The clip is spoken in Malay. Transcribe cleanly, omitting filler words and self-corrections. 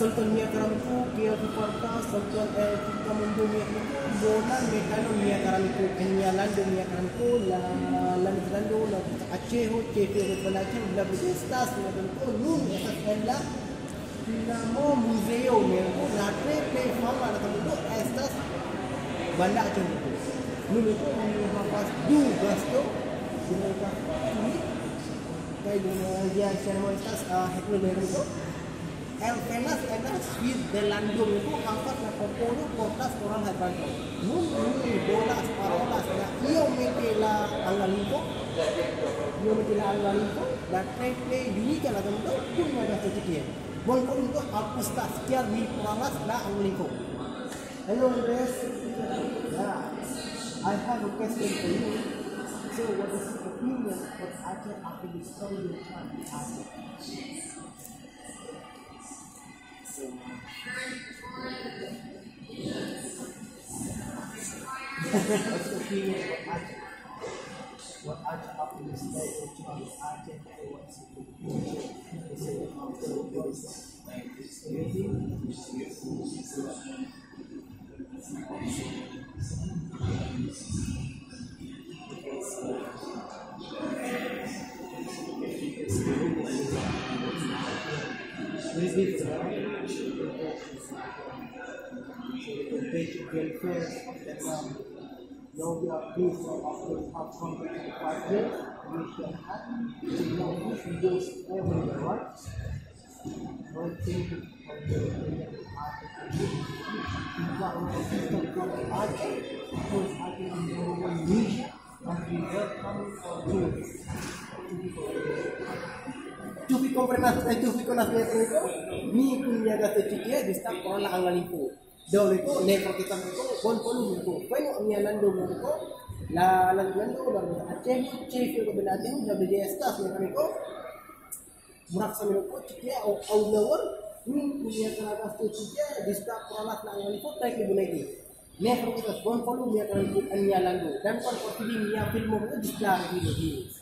Sultan Mia Karamiku, Kia Viparka, Sultan Kita Mundu Mia Karamiku, Bonan Mekano Mia Karamiku, Enya Lando Mia Karamiku, Lando, Aceh, Cefe Belacan, Labudestas, Nabanko, Nun, Ella, Namo Museo Mia, Natre, Playfarm, Anakamiko, Estas, Banda Aceh. Nun itu menghafaz 2 gasto, dengan ini, kayak dengan dia channel Estas, Heklo Merito. El Penas Sweet de Landung itu angkat na popolo portas orang Herbanto. Nuni bolas parolas na iyo metela angalinko. Iyo metela angalinko. Dan play dini kala gamdo pun ada sedikit. Bon pun itu hapus tak sekian mi paralas na angalinko. Hello Andres. Yeah. I have a question for you. So what is your opinion of Aceh after the story you try to ask? What's the opinion of Aceh? What Aceh after the story you try to ask? What's the opinion? Is it comfortable? Now we are pleased to after have completed 5 years, we shall have to know which videos everywhere, right? One thing to Tupi con las ni punya gata cikia di stak orang lang angalipo. Daw itu never kita itu pon itu. Bueno amianando itu la lanando la Aceh chief ko belatin WD staff ni ko. Murak sa ko cikia au nawar ni punya kata cikia di stak orang lang angalipo tay ke bunai. Never kita pon niya kan amianando dan pon pili niya filmo ko di stak video.